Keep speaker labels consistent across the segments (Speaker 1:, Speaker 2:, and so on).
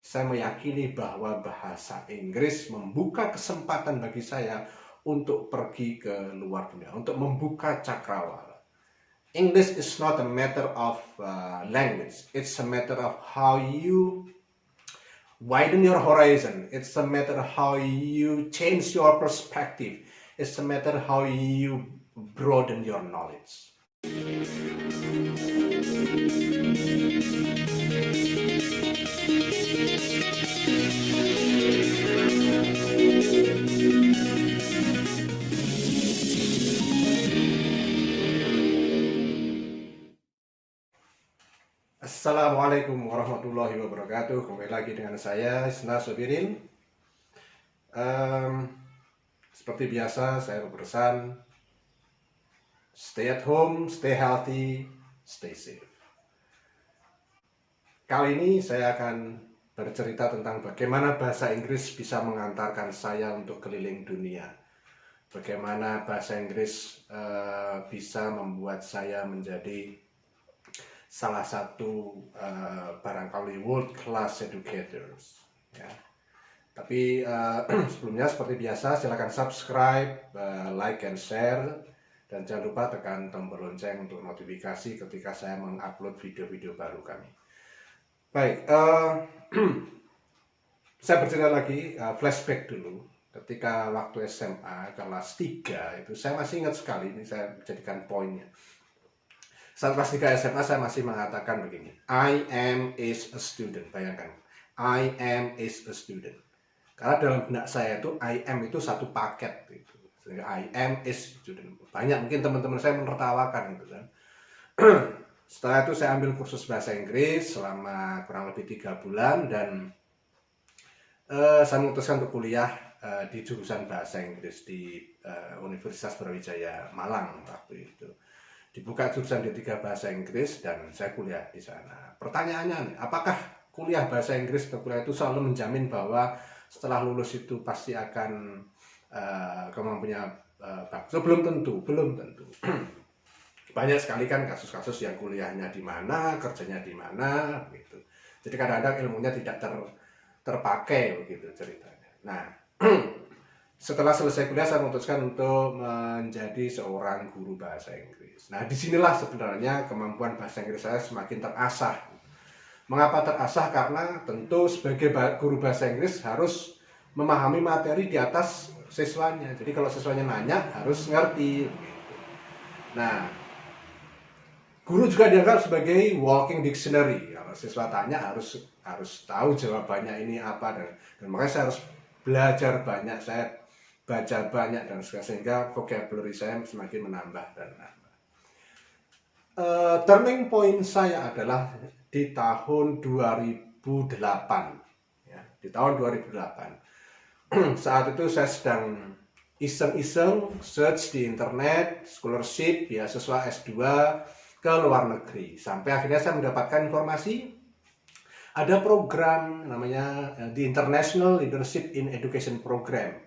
Speaker 1: saya meyakini bahwa bahasa Inggris membuka kesempatan bagi saya untuk pergi ke luar dunia, untuk membuka cakrawala. English is not a matter of language, it's a matter of how you widen your horizon, it's a matter of how you change your perspective, it's a matter how you broaden your knowledge. Assalamualaikum warahmatullahi wabarakatuh. Kembali lagi dengan saya Isna Sobirin. Seperti biasa saya berpesan, stay at home, stay healthy, stay safe. Kali ini saya akan bercerita tentang bagaimana bahasa Inggris bisa mengantarkan saya untuk keliling dunia. Bagaimana bahasa Inggris bisa membuat saya menjadi salah satu barangkali world class educators. Ya. Tapi sebelumnya seperti biasa silakan subscribe, like and share, dan jangan lupa tekan tombol lonceng untuk notifikasi ketika saya mengupload video-video baru kami. Baik, saya bercerita lagi, flashback dulu. Ketika waktu SMA kelas 3 itu saya masih ingat sekali, ini saya jadikan poinnya. Saat kelas 3 SMA saya masih mengatakan begini, I am is a student. Bayangkan, I am is a student. Karena dalam benak saya itu I am itu satu paket gitu. Sehingga I am is student. Banyak mungkin teman-teman saya menertawakan itu kan. Setelah itu saya ambil kursus bahasa Inggris selama kurang lebih 3 bulan dan saya memutuskan untuk kuliah di jurusan bahasa Inggris di Universitas Brawijaya Malang waktu itu. Dibuka jurusan D3 bahasa Inggris dan saya kuliah di sana. Pertanyaannya, apakah kuliah bahasa Inggris atau kuliah itu selalu menjamin bahwa setelah lulus itu pasti akan kemampuannya bagus? Belum tentu. Banyak sekali kan kasus-kasus yang kuliahnya di mana, kerjanya di mana, gitu. Jadi kadang-kadang ilmunya tidak terpakai begitu ceritanya. Nah, setelah selesai kuliah saya memutuskan untuk menjadi seorang guru bahasa Inggris. Nah, disinilah sebenarnya kemampuan bahasa Inggris saya semakin terasah. Mengapa terasah? Karena tentu sebagai guru bahasa Inggris harus memahami materi di atas siswanya. Jadi kalau siswanya nanya harus ngerti. Nah, guru juga dianggap sebagai walking dictionary. Kalau siswa tanya harus tahu jawabannya ini apa, dan makanya saya harus belajar banyak, saya baca banyak dan sehingga vocabulary saya semakin menambah dan menambah. Turning point saya adalah di tahun 2008. Ya, di tahun 2008. Saat itu saya sedang iseng-iseng search di internet, scholarship, beasiswa S2 ke luar negeri. Sampai akhirnya saya mendapatkan informasi ada program namanya The International Leadership in Education Program.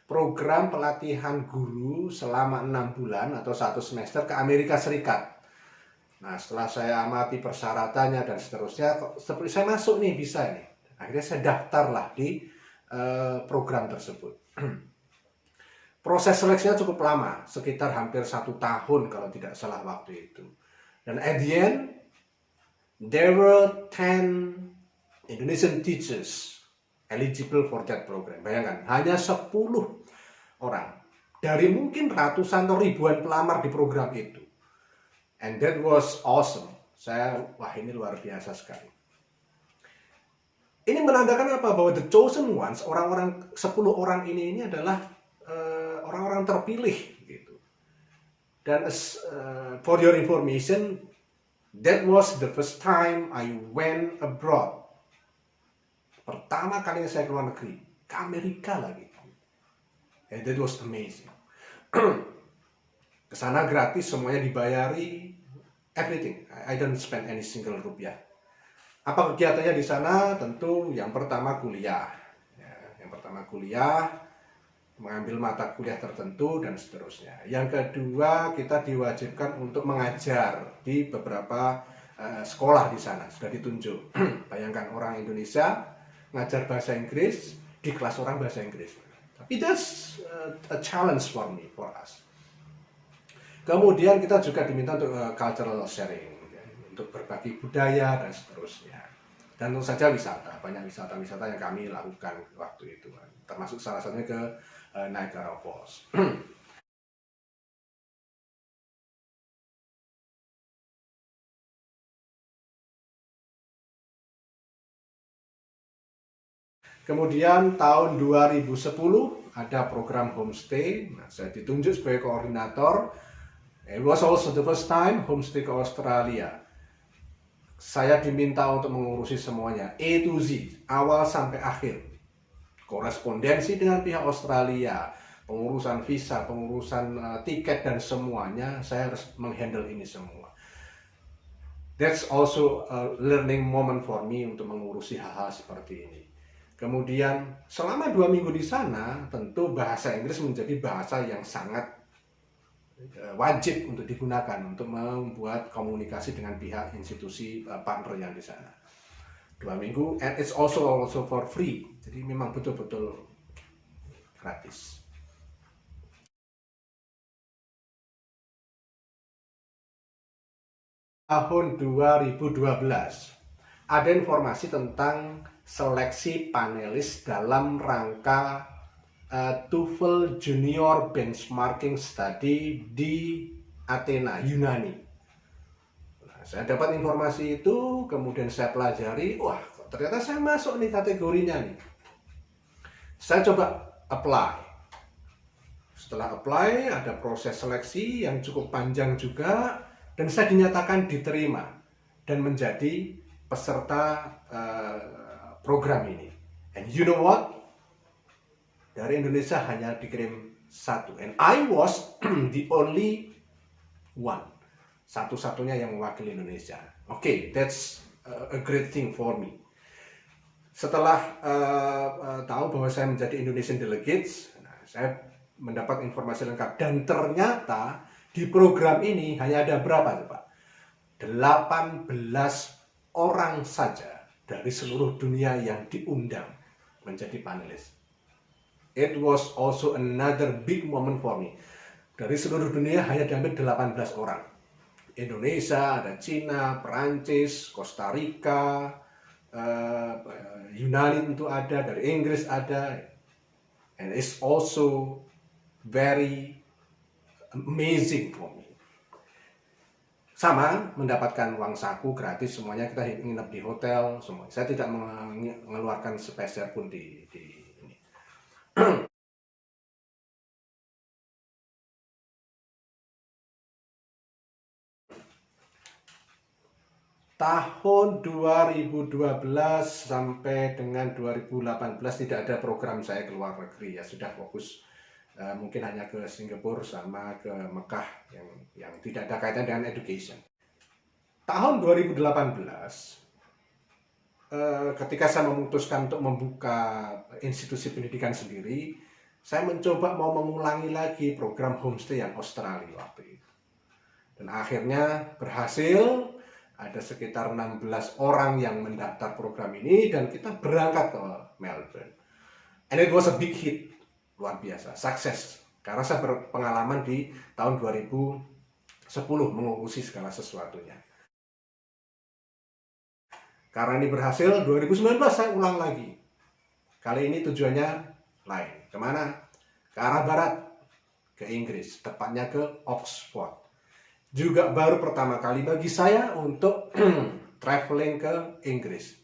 Speaker 1: Program pelatihan guru selama 6 bulan atau 1 semester ke Amerika Serikat. Nah, setelah saya amati persyaratannya dan seterusnya, seperti saya masuk nih, bisa nih. Akhirnya saya daftarlah di program tersebut. Proses seleksinya cukup lama, sekitar hampir 1 tahun kalau tidak salah waktu itu. Dan at the end, there were 10 Indonesian teachers eligible for that program. Bayangkan, hanya 10 orang dari mungkin ratusan atau ribuan pelamar di program itu. And that was awesome. Wah, ini luar biasa sekali. Ini menandakan apa? Bahwa the chosen ones, orang-orang 10 orang ini adalah orang-orang terpilih gitu. Dan for your information, that was the first time I went abroad. Pertama kali saya keluar negeri, ke Amerika lagi. And that was amazing. Kesana gratis, semuanya dibayari, everything. I don't spend any single rupiah. Apa kegiatannya di sana? Tentu yang pertama kuliah. Ya, yang pertama kuliah, mengambil mata kuliah tertentu dan seterusnya. Yang kedua, kita diwajibkan untuk mengajar di beberapa sekolah di sana, sudah ditunjuk. Bayangkan orang Indonesia ngajar bahasa Inggris di kelas orang bahasa Inggris. Tapi that's a challenge for me, for us. Kemudian kita juga diminta untuk cultural sharing, ya, untuk berbagi budaya dan seterusnya. Dan tentu saja wisata, banyak wisata-wisata yang kami lakukan waktu itu, termasuk salah satunya ke Niagara Falls. Kemudian tahun 2010 ada program homestay. Nah, saya ditunjuk sebagai koordinator. It was also the first time homestay ke Australia. Saya diminta untuk mengurusi semuanya, A to Z, awal sampai akhir. Korespondensi dengan pihak Australia, pengurusan visa, pengurusan tiket dan semuanya, saya harus menghandle ini semua. That's also a learning moment for me untuk mengurusi hal-hal seperti ini. Kemudian selama 2 minggu di sana, tentu bahasa Inggris menjadi bahasa yang sangat wajib untuk digunakan untuk membuat komunikasi dengan pihak institusi partner yang di sana. 2 minggu, and it's also for free. Jadi memang betul-betul gratis. Tahun 2012 ada informasi tentang seleksi panelis dalam rangka TOEFL Junior Benchmarking Study di Athena, Yunani. Nah, saya dapat informasi itu, kemudian saya pelajari, wah ternyata saya masuk nih kategorinya nih. Saya coba apply. Setelah apply, ada proses seleksi yang cukup panjang juga, dan saya dinyatakan diterima dan menjadi peserta program ini. And you know what? Dari Indonesia hanya dikirim 1, and I was the only one, satu-satunya yang mewakili Indonesia. Okay, that's a great thing for me. Setelah tahu bahwa saya menjadi Indonesian Delegates, nah, saya mendapat informasi lengkap, dan ternyata di program ini hanya ada berapa, Pak? 18 orang saja dari seluruh dunia yang diundang menjadi panelis. It was also another big moment for me. Dari seluruh dunia hanya diambil 18 orang. Indonesia, ada Cina, Perancis, Costa Rica, Yunani tentu ada, dari Inggris ada. And it's also very amazing for me. Sama, mendapatkan uang saku gratis, semuanya kita nginep di hotel, semua. Saya tidak mengeluarkan sepeser pun di ini. Tahun 2012 sampai dengan 2018 tidak ada program saya ke luar negeri, ya sudah fokus mungkin hanya ke Singapura sama ke Mekah yang tidak ada kaitan dengan education. Tahun 2018 ketika saya memutuskan untuk membuka institusi pendidikan sendiri, saya mencoba mau mengulangi lagi program homestay yang Australia waktu itu. Dan akhirnya berhasil, ada sekitar 16 orang yang mendaftar program ini, dan kita berangkat ke Melbourne. And it was a big hit, luar biasa, sukses. Karena saya berpengalaman di tahun 2010 mengurusi segala sesuatunya. Karena ini berhasil, 2019 saya ulang lagi. Kali ini tujuannya lain. Kemana? Ke arah barat, ke Inggris, tepatnya ke Oxford. Juga baru pertama kali bagi saya untuk traveling ke Inggris.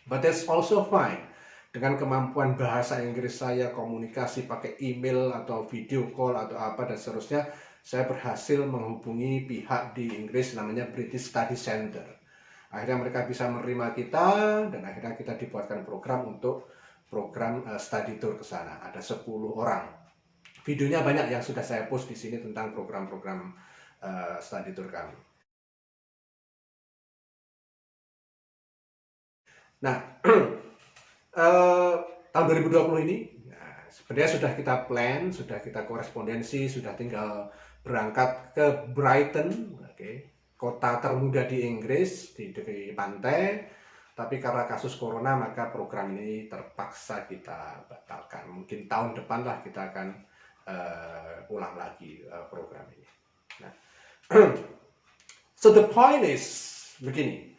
Speaker 1: But that's also fine. Dengan kemampuan bahasa Inggris saya, komunikasi pakai email atau video call atau apa dan seterusnya, saya berhasil menghubungi pihak di Inggris namanya British Study Center. Akhirnya mereka bisa menerima kita, dan akhirnya kita dibuatkan program untuk program study tour ke sana. Ada 10 orang. Videonya banyak yang sudah saya post di sini tentang program-program study tour kami. Nah, tahun 2020 ini sebenarnya sudah kita plan, sudah kita korespondensi, sudah tinggal berangkat ke Brighton, kota termuda di Inggris, di pantai. Tapi karena kasus corona maka program ini terpaksa kita batalkan. Mungkin tahun depan lah kita akan ulang lagi program ini. Nah, so the point is begini,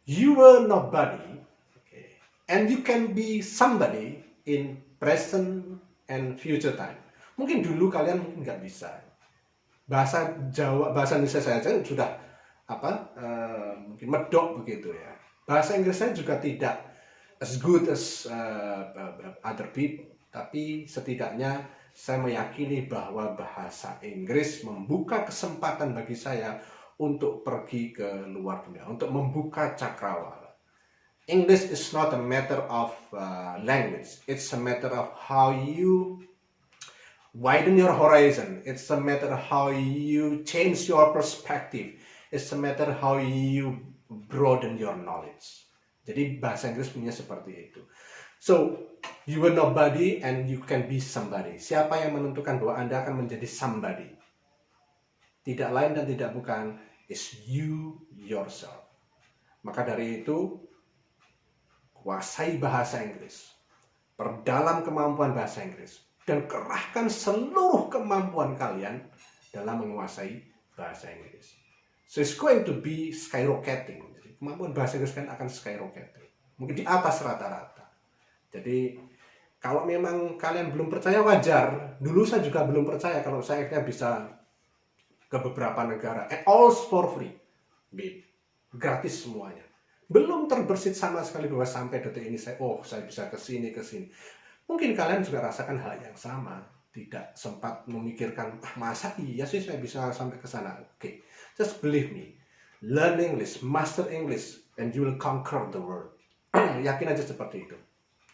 Speaker 1: you were nobody, okay, and you can be somebody in present and future time. Mungkin dulu kalian mungkin nggak bisa. Bahasa Indonesia saya sudah mungkin medok begitu ya. Bahasa Inggris saya juga tidak as good as other people, tapi setidaknya saya meyakini bahwa bahasa Inggris membuka kesempatan bagi saya untuk pergi ke luar dunia, untuk membuka cakrawala. English is not a matter of language, it's a matter of how you widen your horizon. It's a matter how you change your perspective. It's a matter how you broaden your knowledge. Jadi bahasa Inggris punya seperti itu. So, you are nobody and you can be somebody. Siapa yang menentukan bahwa Anda akan menjadi somebody? Tidak lain dan tidak bukan, is you yourself. Maka dari itu, kuasai bahasa Inggris. Perdalam kemampuan bahasa Inggris. Dan kerahkan seluruh kemampuan kalian dalam menguasai bahasa Inggris. So it's going to be skyrocketing. Jadi, kemampuan bahasa Inggris kan akan skyrocketing. Mungkin di atas rata-rata. Jadi kalau memang kalian belum percaya wajar. Dulu saya juga belum percaya kalau saya akhirnya bisa ke beberapa negara. And all for free. Gratis semuanya. Belum terbersit sama sekali bahwa sampai detik ini saya bisa ke sini. Mungkin kalian juga rasakan hal yang sama, tidak sempat memikirkan, masa iya sih saya bisa sampai ke sana. Oke, just believe me, learn English, master English, and you will conquer the world. Yakin aja seperti itu.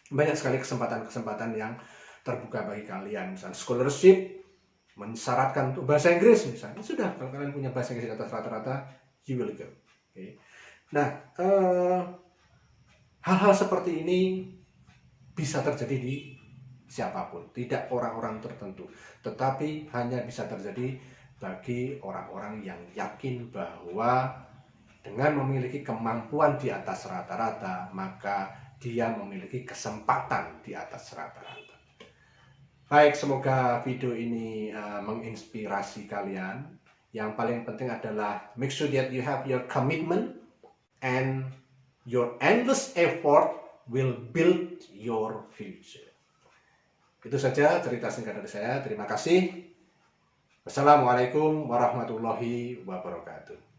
Speaker 1: Banyak sekali kesempatan-kesempatan yang terbuka bagi kalian. Misalnya scholarship, mensyaratkan untuk bahasa Inggris misalnya. Sudah, kalau kalian punya bahasa Inggris di atas rata-rata, you will go. Okay. Nah, hal-hal seperti ini bisa terjadi di siapapun, tidak orang-orang tertentu, tetapi hanya bisa terjadi bagi orang-orang yang yakin bahwa dengan memiliki kemampuan di atas rata-rata, maka dia memiliki kesempatan di atas rata-rata. Baik, semoga video ini menginspirasi kalian. Yang paling penting adalah make sure that you have your commitment and your endless effort will build your future. Itu saja cerita singkat dari saya. Terima kasih. Wassalamualaikum warahmatullahi wabarakatuh.